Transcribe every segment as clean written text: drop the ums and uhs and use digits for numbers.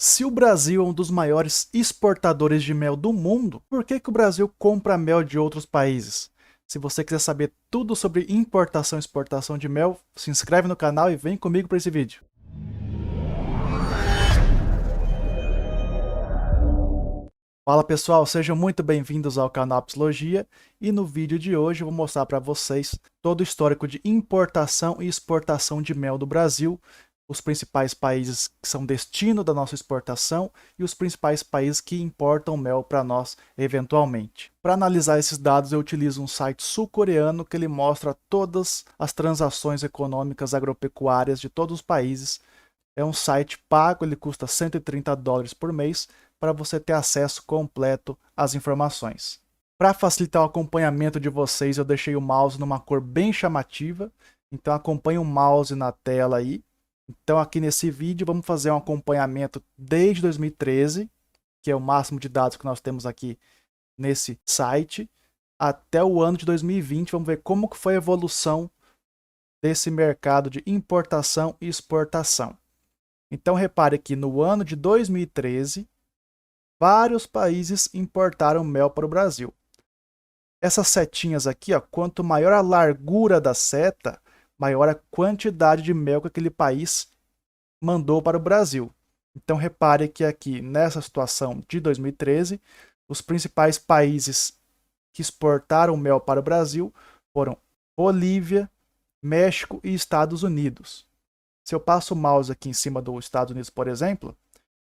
Se o Brasil é um dos maiores exportadores de mel do mundo, por que o Brasil compra mel de outros países? Se você quiser saber tudo sobre importação e exportação de mel, se inscreve no canal e vem comigo para esse vídeo. Fala pessoal, sejam muito bem-vindos ao canal Psicologia e no vídeo de hoje eu vou mostrar para vocês todo o histórico de importação e exportação de mel do Brasil, os principais países que são destino da nossa exportação e os principais países que importam mel para nós eventualmente. Para analisar esses dados eu utilizo um site sul-coreano que ele mostra todas as transações econômicas agropecuárias de todos os países. É um site pago, ele custa $130 por mês para você ter acesso completo às informações. Para facilitar o acompanhamento de vocês, eu deixei o mouse numa cor bem chamativa, então acompanhe o mouse na tela aí. Então aqui nesse vídeo vamos fazer um acompanhamento desde 2013, que é o máximo de dados que nós temos aqui nesse site, até o ano de 2020. Vamos ver como que foi a evolução desse mercado de importação e exportação. Então repare que no ano de 2013, vários países importaram mel para o Brasil. Essas setinhas aqui, ó, quanto maior a largura da seta, maior a quantidade de mel que aquele país mandou para o Brasil. Então repare que aqui, nessa situação de 2013, os principais países que exportaram mel para o Brasil foram Bolívia, México e Estados Unidos. Se eu passo o mouse aqui em cima dos Estados Unidos, por exemplo,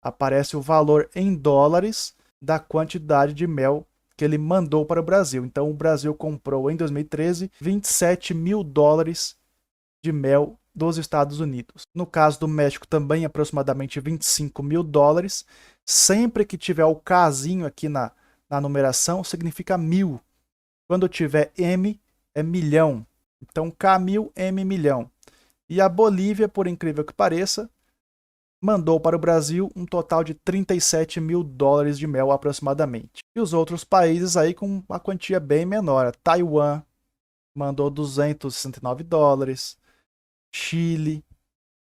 aparece o valor em dólares da quantidade de mel que ele mandou para o Brasil. Então o Brasil comprou em 2013 $27 mil de mel dos Estados Unidos. No caso do México também aproximadamente $25 mil. Sempre que tiver o casinho aqui na numeração significa mil. Quando tiver M é milhão. Então K1000, M milhão. E a Bolívia, por incrível que pareça, mandou para o Brasil um total de $37 mil de mel aproximadamente. E os outros países aí com uma quantia bem menor. Taiwan mandou $269, Chile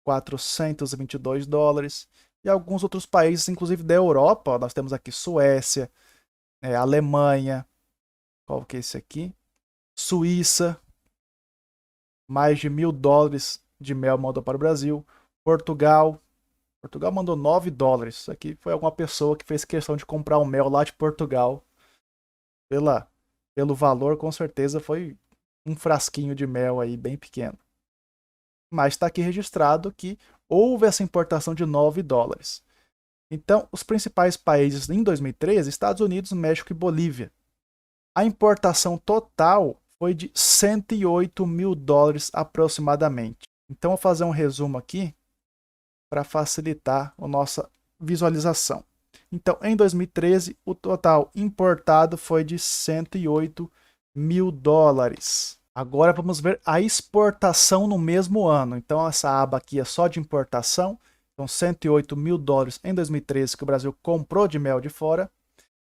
$422 e alguns outros países, inclusive da Europa. Nós temos aqui Suécia, Alemanha, qual que é esse aqui? Suíça, mais de $1.000 de mel mandou para o Brasil. Portugal mandou $9. Isso aqui foi alguma pessoa que fez questão de comprar um mel lá de Portugal. Pelo valor, com certeza foi um frasquinho de mel aí bem pequeno. Mas está aqui registrado que houve essa importação de $9. Então, os principais países em 2013, Estados Unidos, México e Bolívia. A importação total foi de $108 mil aproximadamente. Então, vou fazer um resumo aqui para facilitar a nossa visualização. Então, em 2013, o total importado foi de $108 mil. Agora vamos ver a exportação no mesmo ano. Então, essa aba aqui é só de importação. Então, $108 mil em 2013 que o Brasil comprou de mel de fora.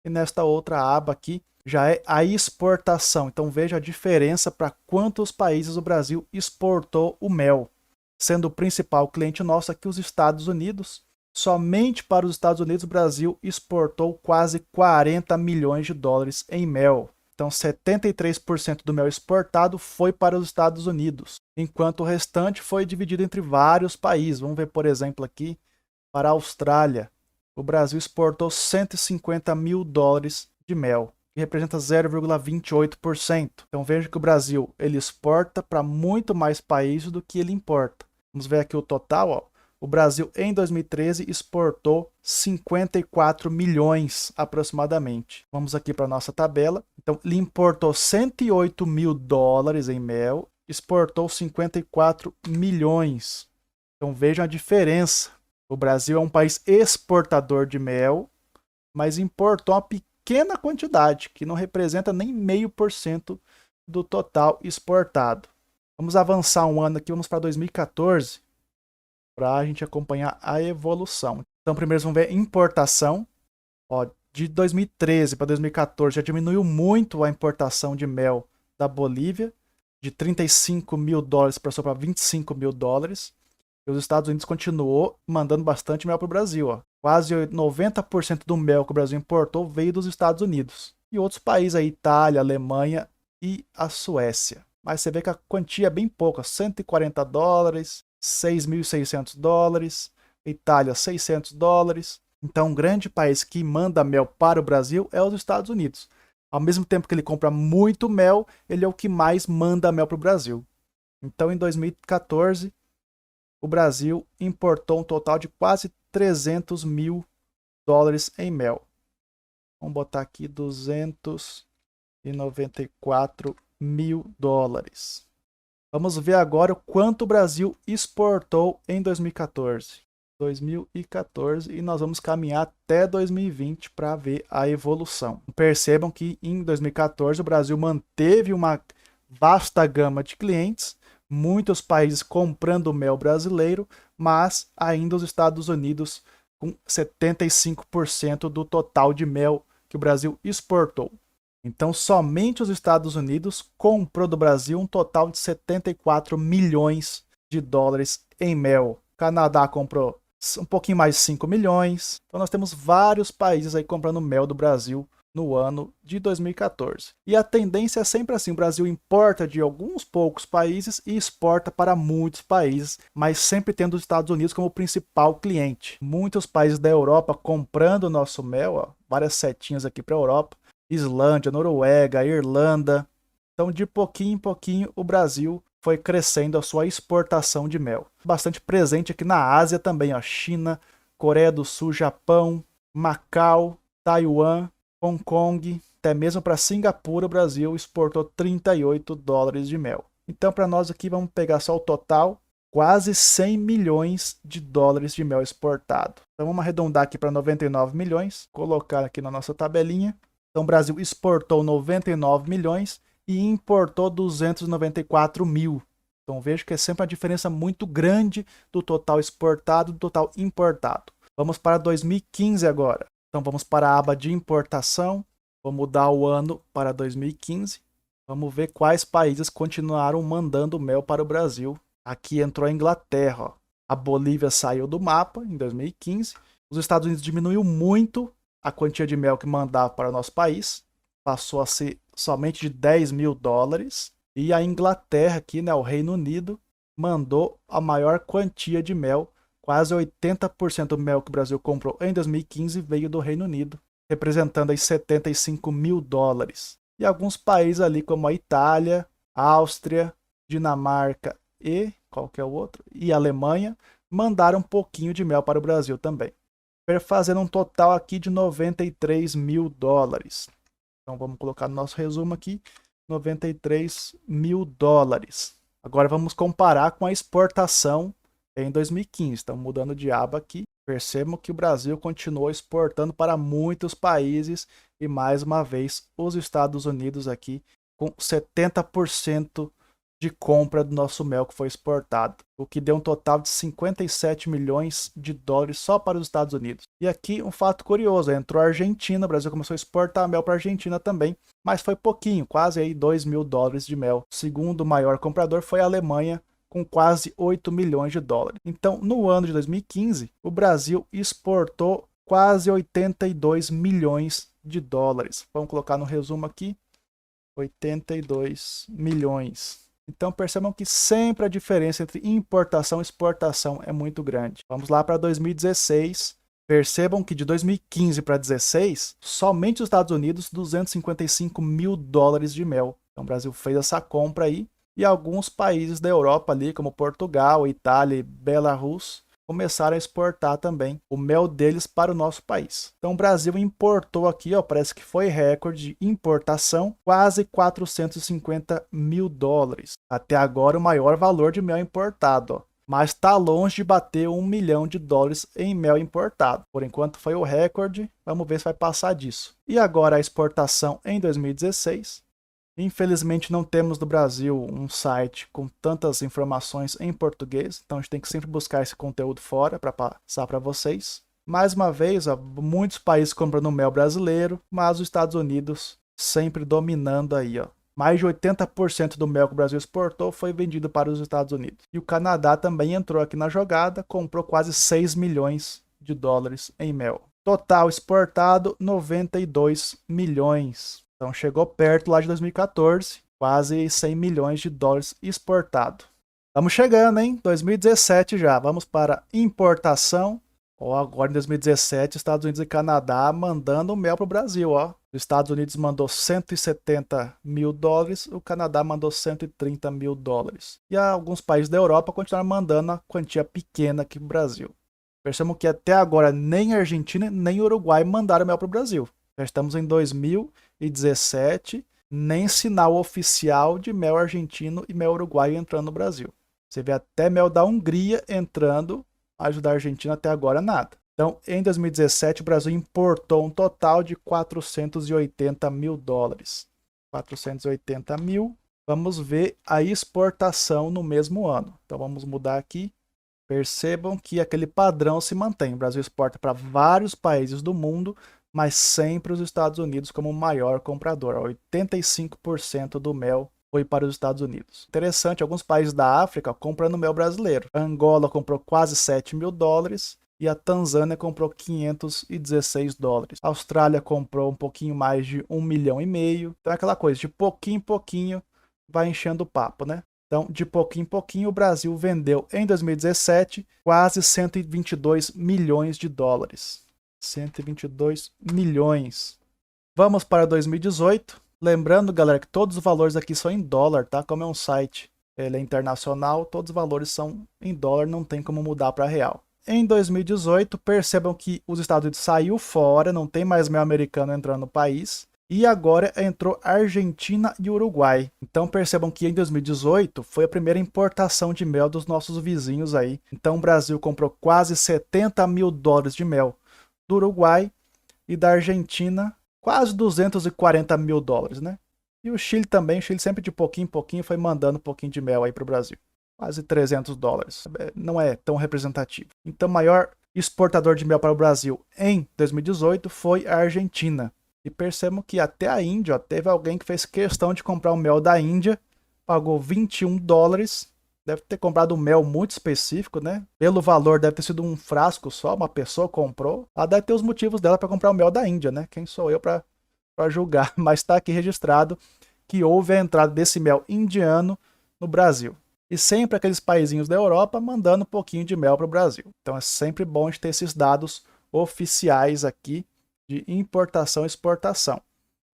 E nesta outra aba aqui já é a exportação. Então, veja a diferença para quantos países o Brasil exportou o mel. Sendo o principal cliente nosso aqui os Estados Unidos. Somente para os Estados Unidos o Brasil exportou quase $40 milhões em mel. Então 73% do mel exportado foi para os Estados Unidos, enquanto o restante foi dividido entre vários países. Vamos ver, por exemplo, aqui para a Austrália. O Brasil exportou $150 mil de mel, que representa 0,28%. Então veja que o Brasil ele exporta para muito mais países do que ele importa. Vamos ver aqui o total. Ó. O Brasil em 2013 exportou 54 milhões aproximadamente. Vamos aqui para a nossa tabela. Então ele importou $108 mil em mel, exportou 54 milhões. Então vejam a diferença. O Brasil é um país exportador de mel, mas importou uma pequena quantidade, que não representa nem 0,5% do total exportado. Vamos avançar um ano aqui, vamos para 2014, para a gente acompanhar a evolução. Então, primeiro vamos ver importação. Ó, de 2013 para 2014 já diminuiu muito a importação de mel da Bolívia, de $35 mil para $25 mil. E os Estados Unidos continuou mandando bastante mel para o Brasil. Ó. Quase 90% do mel que o Brasil importou veio dos Estados Unidos. E outros países aí, Itália, Alemanha e a Suécia. Mas você vê que a quantia é bem pouca, $140, $6.600, Itália $600. Então, um grande país que manda mel para o Brasil é os Estados Unidos. Ao mesmo tempo que ele compra muito mel, ele é o que mais manda mel para o Brasil. Então, em 2014, o Brasil importou um total de quase $300 mil em mel. Vamos botar aqui $294 mil. Vamos ver agora o quanto o Brasil exportou em 2014. E nós vamos caminhar até 2020 para ver a evolução. Percebam que em 2014 o Brasil manteve uma vasta gama de clientes, muitos países comprando mel brasileiro, mas ainda os Estados Unidos com 75% do total de mel que o Brasil exportou. Então, somente os Estados Unidos comprou do Brasil um total de $74 milhões em mel. O Canadá comprou um pouquinho mais de 5 milhões. Então, nós temos vários países aí comprando mel do Brasil no ano de 2014. E a tendência é sempre assim, o Brasil importa de alguns poucos países e exporta para muitos países, mas sempre tendo os Estados Unidos como principal cliente. Muitos países da Europa comprando o nosso mel, ó, várias setinhas aqui para a Europa, Islândia, Noruega, Irlanda. Então, de pouquinho em pouquinho, o Brasil foi crescendo a sua exportação de mel. Bastante presente aqui na Ásia também, ó, China, Coreia do Sul, Japão, Macau, Taiwan, Hong Kong, até mesmo para Singapura, o Brasil exportou $38 de mel. Então, para nós aqui, vamos pegar só o total, quase 100 milhões de dólares de mel exportado. Então, vamos arredondar aqui para 99 milhões, colocar aqui na nossa tabelinha. Então, o Brasil exportou 99 milhões e importou 294 mil. Então, vejo que é sempre uma diferença muito grande do total exportado e do total importado. Vamos para 2015 agora. Então vamos para a aba de importação, vou mudar o ano para 2015. Vamos ver quais países continuaram mandando mel para o Brasil. Aqui entrou a Inglaterra, ó. A Bolívia saiu do mapa em 2015. Os Estados Unidos diminuiu muito a quantia de mel que mandava para o nosso país. Passou a ser somente de $10 mil. E a Inglaterra aqui, né, o Reino Unido, mandou a maior quantia de mel. Quase 80% do mel que o Brasil comprou em 2015 veio do Reino Unido, representando aí $75 mil. E alguns países ali como a Itália, Áustria, Dinamarca e qual que é o outro? E a Alemanha mandaram um pouquinho de mel para o Brasil também, fazendo um total aqui de $93 mil. Então vamos colocar no nosso resumo aqui, $93 mil. Agora vamos comparar com a exportação em 2015, estamos mudando de aba aqui. Percebam que o Brasil continuou exportando para muitos países e mais uma vez os Estados Unidos aqui com 70% de compra do nosso mel que foi exportado, o que deu um total de $57 milhões só para os Estados Unidos. E aqui um fato curioso, entrou a Argentina, o Brasil começou a exportar mel para a Argentina também, mas foi pouquinho, quase aí $2 mil de mel. O segundo maior comprador foi a Alemanha, com quase $8 milhões. Então, no ano de 2015, o Brasil exportou quase $82 milhões. Vamos colocar no resumo aqui, 82 milhões. Então, percebam que sempre a diferença entre importação e exportação é muito grande. Vamos lá para 2016. Percebam que de 2015 para 2016, somente os Estados Unidos, $255 mil de mel. Então, o Brasil fez essa compra aí. E alguns países da Europa ali, como Portugal, Itália e Belarus, começaram a exportar também o mel deles para o nosso país. Então o Brasil importou aqui, ó, parece que foi recorde de importação, quase $450 mil. Até agora o maior valor de mel importado, ó. Mas está longe de bater $1 milhão em mel importado. Por enquanto foi o recorde, vamos ver se vai passar disso. E agora a exportação em 2016. Infelizmente não temos no Brasil um site com tantas informações em português, então a gente tem que sempre buscar esse conteúdo fora para passar para vocês. Mais uma vez, ó, muitos países comprando mel brasileiro, mas os Estados Unidos sempre dominando aí, ó. Mais de 80% do mel que o Brasil exportou foi vendido para os Estados Unidos. E o Canadá também entrou aqui na jogada, comprou quase $6 milhões de dólares em mel. Total exportado, 92 milhões. Então chegou perto lá de 2014, quase 100 milhões de dólares exportado. Estamos chegando, hein? 2017 já. Vamos para importação. Ó, agora em 2017, Estados Unidos e Canadá mandando mel para o Brasil, ó. Os Estados Unidos mandou 170 mil dólares, o Canadá mandou 130 mil dólares. E alguns países da Europa continuaram mandando uma quantia pequena aqui para o Brasil. Percebam que até agora nem Argentina nem Uruguai mandaram mel para o Brasil. Já estamos em 2017, nem sinal oficial de mel argentino e mel uruguaio entrando no Brasil. Você vê até mel da Hungria entrando, ajudar a Argentina até agora nada. Então, em 2017, o Brasil importou um total de 480 mil dólares. 480 mil. Vamos ver a exportação no mesmo ano. Então, vamos mudar aqui. Percebam que aquele padrão se mantém. O Brasil exporta para vários países do mundo, mas sempre os Estados Unidos como o maior comprador. 85% do mel foi para os Estados Unidos. Interessante, alguns países da África comprando mel brasileiro. A Angola comprou quase 7 mil dólares e a Tanzânia comprou 516 dólares. A Austrália comprou um pouquinho mais de 1,5 milhão. Então é aquela coisa, de pouquinho em pouquinho vai enchendo o papo, né? Então, de pouquinho em pouquinho, o Brasil vendeu em 2017 quase 122 milhões de dólares. 122 milhões. Vamos para 2018. Lembrando, galera, que todos os valores aqui são em dólar, tá? Como é um site, ele é internacional, todos os valores são em dólar, não tem como mudar para real. Em 2018, percebam que os Estados Unidos saiu fora, não tem mais mel americano entrando no país. E agora entrou Argentina e Uruguai. Então percebam que em 2018 foi a primeira importação de mel dos nossos vizinhos aí. Então o Brasil comprou quase 70 mil dólares de mel do Uruguai e da Argentina quase 240 mil dólares, né? E o Chile também, o Chile sempre de pouquinho em pouquinho foi mandando um pouquinho de mel aí para o Brasil. Quase 300 dólares. Não é tão representativo. Então o maior exportador de mel para o Brasil em 2018 foi a Argentina. E percebam que até a Índia, ó, teve alguém que fez questão de comprar o mel da Índia, pagou 21 dólares, deve ter comprado um mel muito específico, né? Pelo valor deve ter sido um frasco só, uma pessoa comprou. Ela deve ter os motivos dela para comprar o mel da Índia, né? Quem sou eu para julgar? Mas está aqui registrado que houve a entrada desse mel indiano no Brasil. E sempre aqueles paizinhos da Europa mandando um pouquinho de mel para o Brasil. Então é sempre bom a gente ter esses dados oficiais aqui de importação e exportação.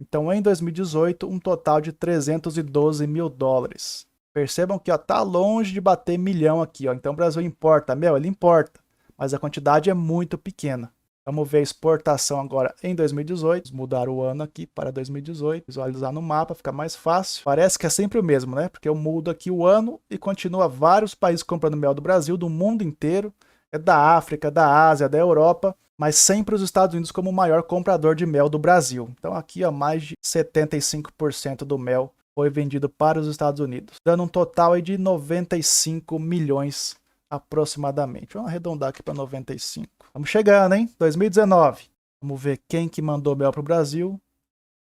Então, em 2018, um total de 312 mil dólares. Percebam que está longe de bater milhão aqui. Ó. Então, o Brasil importa mel? Ele importa, mas a quantidade é muito pequena. Vamos ver a exportação agora em 2018. Vamos mudar o ano aqui para 2018. Visualizar no mapa, fica mais fácil. Parece que é sempre o mesmo, né? Porque eu mudo aqui o ano e continua vários países comprando mel do Brasil, do mundo inteiro. É da África, da Ásia, da Europa, mas sempre os Estados Unidos como o maior comprador de mel do Brasil. Então aqui, ó, mais de 75% do mel foi vendido para os Estados Unidos, dando um total aí de 95 milhões aproximadamente. Vamos arredondar aqui para 95. Vamos chegando, hein? 2019. Vamos ver quem que mandou mel para o Brasil.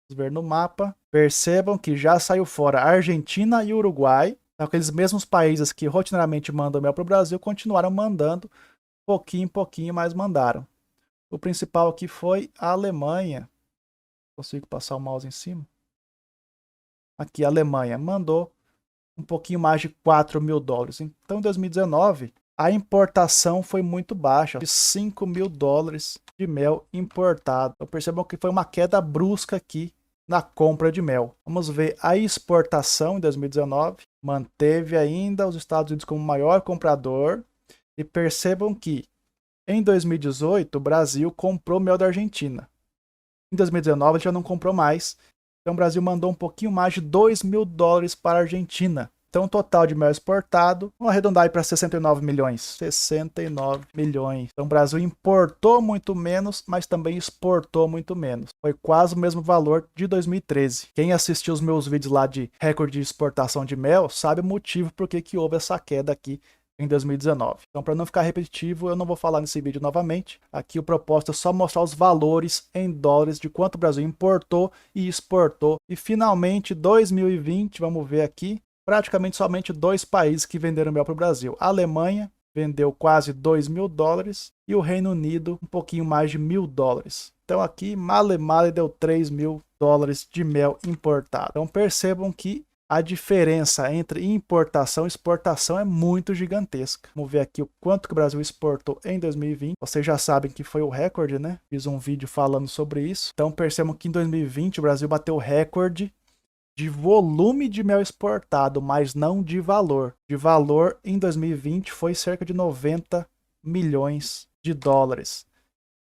Vamos ver no mapa. Percebam que já saiu fora a Argentina e o Uruguai. Então, aqueles mesmos países que rotineiramente mandam mel para o Brasil continuaram mandando. Pouquinho em pouquinho, mas mandaram. O principal aqui foi a Alemanha. Consigo passar o mouse em cima? Aqui, a Alemanha mandou um pouquinho mais de 4 mil dólares. Então, em 2019, a importação foi muito baixa, de 5 mil dólares de mel importado. Então, percebam que foi uma queda brusca aqui na compra de mel. Vamos ver a exportação em 2019. Manteve ainda os Estados Unidos como maior comprador. E percebam que em 2018 o Brasil comprou mel da Argentina. Em 2019 ele já não comprou mais. Então o Brasil mandou um pouquinho mais de 2 mil dólares para a Argentina. Então o total de mel exportado, vamos arredondar aí para 69 milhões. 69 milhões. Então o Brasil importou muito menos, mas também exportou muito menos. Foi quase o mesmo valor de 2013. Quem assistiu os meus vídeos lá de recorde de exportação de mel, sabe o motivo por que houve essa queda aqui em 2019. Então, para não ficar repetitivo, eu não vou falar nesse vídeo novamente. Aqui o propósito é só mostrar os valores em dólares de quanto o Brasil importou e exportou. E finalmente, 2020, vamos ver aqui, praticamente somente 2 países que venderam mel para o Brasil. A Alemanha vendeu quase 2.000 dólares e o Reino Unido um pouquinho mais de 1.000 dólares. Então aqui male deu 3.000 dólares de mel importado. Então percebam que a diferença entre importação e exportação é muito gigantesca. Vamos ver aqui o quanto que o Brasil exportou em 2020. Vocês já sabem que foi o recorde, né? Fiz um vídeo falando sobre isso. Então percebam que em 2020 o Brasil bateu o recorde de volume de mel exportado, mas não de valor. De valor em 2020 foi cerca de 90 milhões de dólares.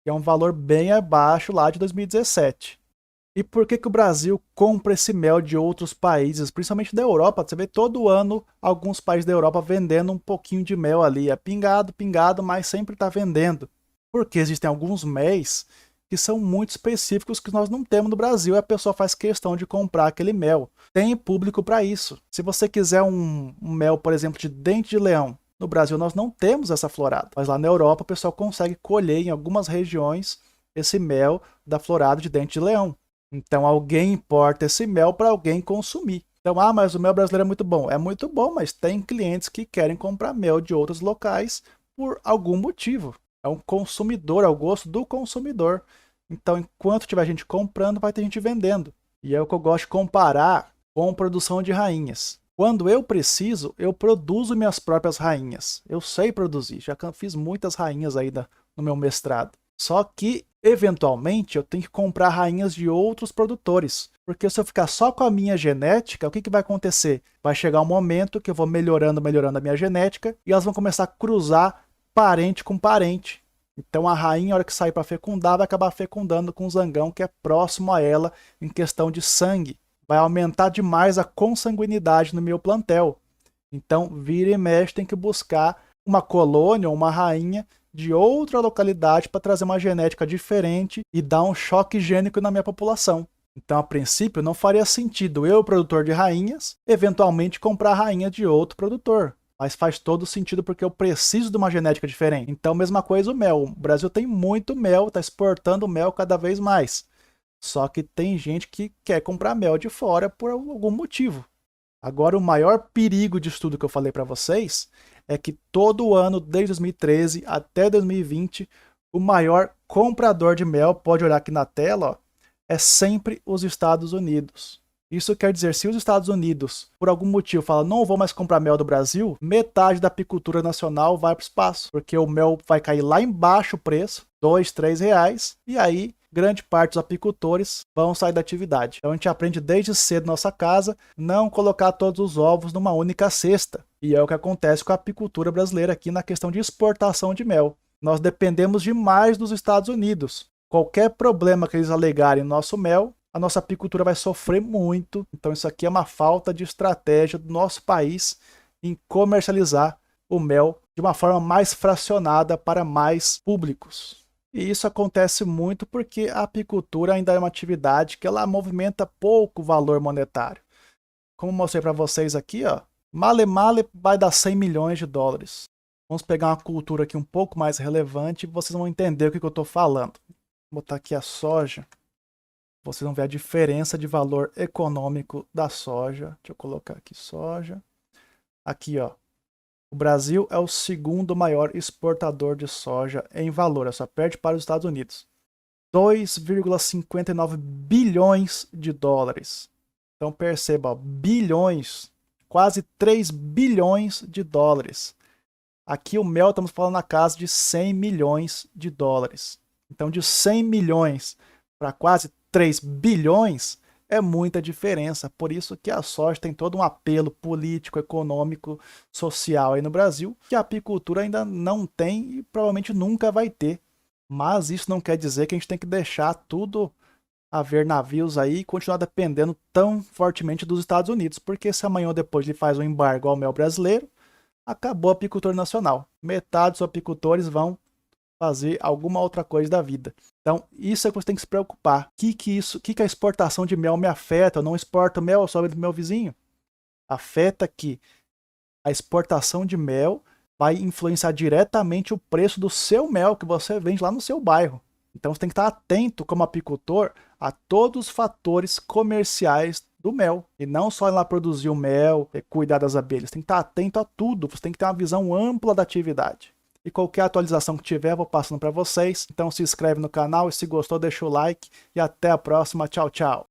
Que é um valor bem abaixo lá de 2017. E por que o Brasil compra esse mel de outros países, principalmente da Europa? Você vê todo ano alguns países da Europa vendendo um pouquinho de mel ali. É pingado, mas sempre está vendendo. Porque existem alguns méis que são muito específicos que nós não temos no Brasil e a pessoa faz questão de comprar aquele mel. Tem público para isso. Se você quiser um mel, por exemplo, de dente de leão, no Brasil nós não temos essa florada. Mas lá na Europa o pessoal consegue colher em algumas regiões esse mel da florada de dente de leão. Então alguém importa esse mel para alguém consumir. Então, mas o mel brasileiro é muito bom. É muito bom, mas tem clientes que querem comprar mel de outros locais por algum motivo. É um consumidor, é o gosto do consumidor. Então, enquanto tiver gente comprando, vai ter gente vendendo. E é o que eu gosto de comparar com produção de rainhas. Quando eu preciso, eu produzo minhas próprias rainhas. Eu sei produzir, já fiz muitas rainhas aí no meu mestrado. Só que, eventualmente, eu tenho que comprar rainhas de outros produtores. Porque se eu ficar só com a minha genética, o que vai acontecer? Vai chegar um momento que eu vou melhorando a minha genética e elas vão começar a cruzar parente com parente. Então a rainha, na hora que sair para fecundar, vai acabar fecundando com um zangão que é próximo a ela em questão de sangue. Vai aumentar demais a consanguinidade no meu plantel. Então, vira e mexe, tem que buscar uma colônia ou uma rainha de outra localidade para trazer uma genética diferente e dar um choque gênico na minha população. Então, a princípio, não faria sentido eu, produtor de rainhas, eventualmente comprar rainha de outro produtor. Mas faz todo sentido porque eu preciso de uma genética diferente. Então, mesma coisa o mel. O Brasil tem muito mel, está exportando mel cada vez mais. Só que tem gente que quer comprar mel de fora por algum motivo. Agora, o maior perigo de estudo que eu falei para vocês é que todo ano, desde 2013 até 2020, o maior comprador de mel, pode olhar aqui na tela, ó, é sempre os Estados Unidos. Isso quer dizer, se os Estados Unidos, por algum motivo, falam não vou mais comprar mel do Brasil, metade da apicultura nacional vai para o espaço, porque o mel vai cair lá embaixo o preço, R$2, R$3, e aí grande parte dos apicultores vão sair da atividade. Então a gente aprende desde cedo na nossa casa não colocar todos os ovos numa única cesta. E é o que acontece com a apicultura brasileira aqui na questão de exportação de mel. Nós dependemos demais dos Estados Unidos. Qualquer problema que eles alegarem no nosso mel, a nossa apicultura vai sofrer muito. Então isso aqui é uma falta de estratégia do nosso país em comercializar o mel de uma forma mais fracionada para mais públicos. E isso acontece muito porque a apicultura ainda é uma atividade que ela movimenta pouco valor monetário. Como mostrei para vocês aqui, ó, male vai dar 100 milhões de dólares. Vamos pegar uma cultura aqui um pouco mais relevante e vocês vão entender o que eu estou falando. Vou botar aqui a soja. Vocês vão ver a diferença de valor econômico da soja. Deixa eu colocar aqui soja. Aqui, ó. O Brasil é o segundo maior exportador de soja em valor, só perde para os Estados Unidos. 2,59 bilhões de dólares. Então perceba, ó, bilhões, quase 3 bilhões de dólares. Aqui o mel estamos falando na casa de 100 milhões de dólares. Então de 100 milhões para quase 3 bilhões é muita diferença, por isso que a soja tem todo um apelo político, econômico, social aí no Brasil, que a apicultura ainda não tem e provavelmente nunca vai ter. Mas isso não quer dizer que a gente tem que deixar tudo haver navios aí e continuar dependendo tão fortemente dos Estados Unidos, porque se amanhã ou depois ele faz um embargo ao mel brasileiro, acabou a apicultura nacional. Metade dos apicultores vão fazer alguma outra coisa da vida. Então, isso é que você tem que se preocupar. O que a exportação de mel me afeta? Eu não exporto mel, eu só vendo do meu vizinho. Afeta que a exportação de mel vai influenciar diretamente o preço do seu mel que você vende lá no seu bairro. Então, você tem que estar atento como apicultor a todos os fatores comerciais do mel. E não só ir lá produzir o mel, cuidar das abelhas. Tem que estar atento a tudo. Você tem que ter uma visão ampla da atividade. E qualquer atualização que tiver, eu vou passando para vocês. Então se inscreve no canal e se gostou, deixa o like. E até a próxima. Tchau, tchau.